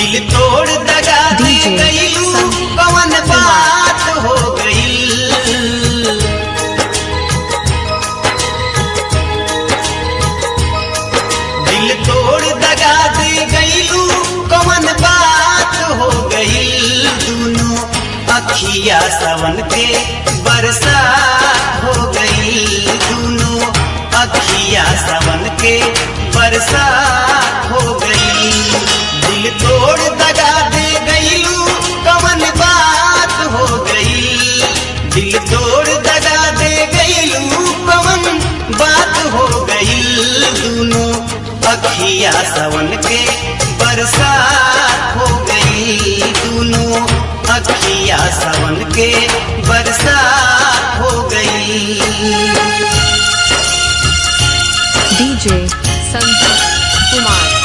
दिल तोड़ दगा दे गईलू कवन बात हो गई। दिल तोड़ दगा दे गईलू कवन बात हो गई। दोनों अखिया सावन के बरसात हो गई। दोनों अखिया सावन के बरसात हो गई। दिल तोड़ दगा दे गईलू कवन बात हो गई। दिल तोड़ दगा दे गईलू कवन बात हो गई। दोनों अखिया सावन के बरसात हो गई। दोनों अखिया सावन के बरसात हो गई। डीजे संदीप कुमार।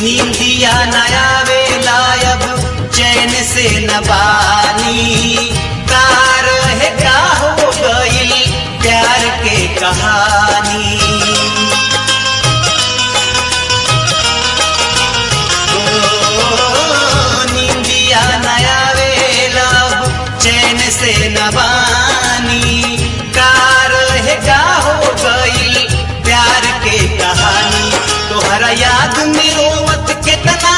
नींदिया नया वेला अब चैन से न बानी। कार है क्या हो गई प्यार के कहानी। नींदिया नया वेला अब चैन से न बानी। कार है क्या हो गई प्यार के कहानी। तोहरा याद में रोवत कितना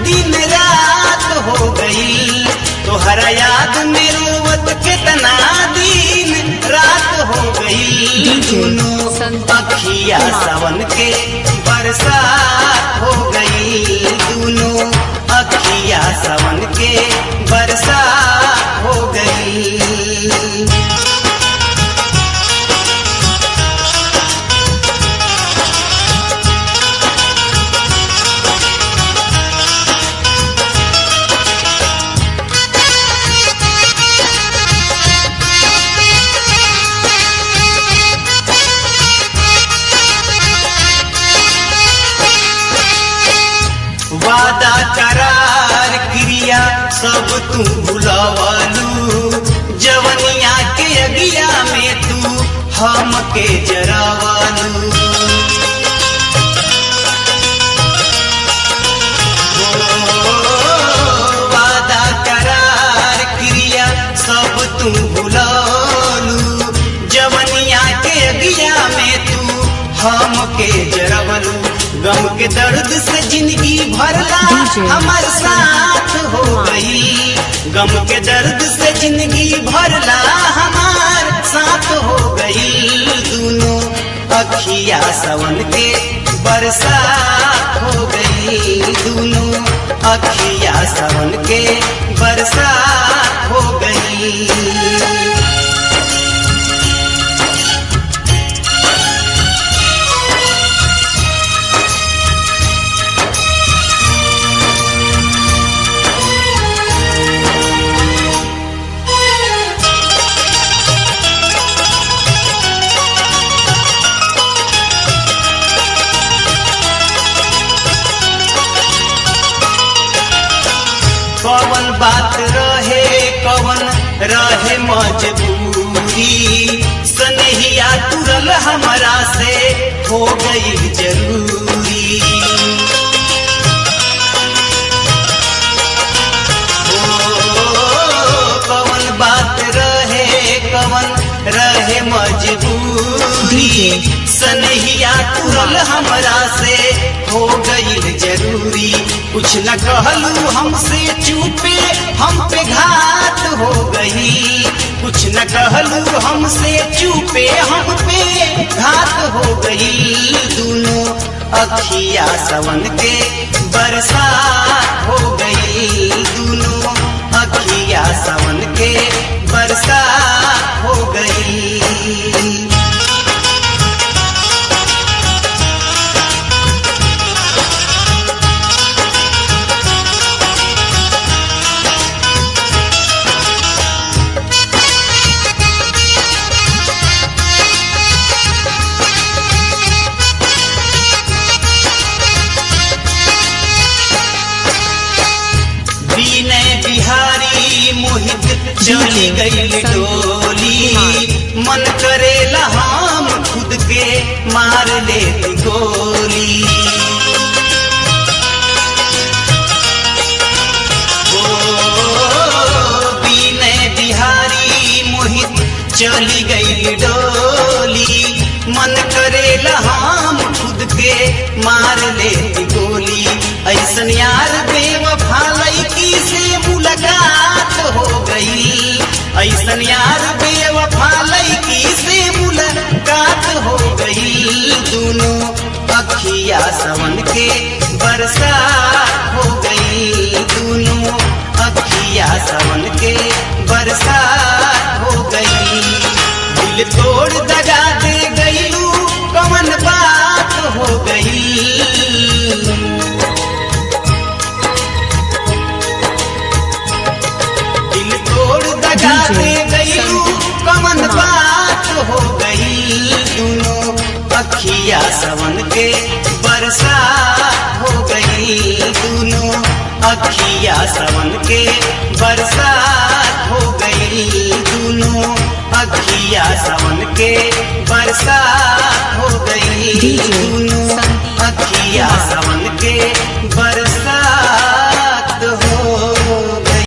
दिन रात हो गई। तोहरा याद में रोवत कितना दिन रात हो गई। दोनों अखिया सावन के बरसात हो गई। दोनों अखिया सावन के बरसात हो गई। वादा करार क्रिया सब तू भुलावालू। जवनिया के अगिया में तू हम के जरावालू। वादा करार क्रिया सब तू भुलालू। जवनिया के अगिया में तू हम के जरावालू। गम के दर्द से जिंदगी भरला हमार साथ हो गई। गम के दर्द से जिंदगी भरला हमार साथ हो गई। दोनों अखिया सावन के बरसात हो गई। दोनों अखिया सावन के बरसात हो गई। कवन बात रहे कवन रहे मजबूरी। सनहिया तुरल हमरा से हो गई जरूरी। कवन बात रहे कवन रहे मजबूरी। सनहिया तुरल हमरा से हो गई जरूरी। कुछ न कहलू हमसे चुपे हम पे घात हो गई। कुछ न कहलू हमसे चुपे हम पे घात हो गई। दोनों अखिया सावन के बरसात हो गई। दोनों अखिया सावन के बरसात हो गई। चली गई डोली मन करेला हम खुद के मार ले गोली। चली गई डोली मन करेला हम खुद के मार ले गोली। ऐसन यार बेवफा लड़की से मुलाकात हो गई। ऐसन यार बेवफा लड़की से मुलाकात हो गई। दोनों अखिया सावन के बरसात हो गई। दोनों अखिया सावन के बरसात हो गई। दिल तोड़ दगा दे गईलू कौन बात हो गई। दिल तोड़ दगा दे गईलू कौन बात हो गई। दोनों अखिया सावन के बरसात हो गई। दोनों अखिया सावन के बरसात हो गई। दोनों अखिया सावन के बरसात हो गई। दोनों अखिया सावन के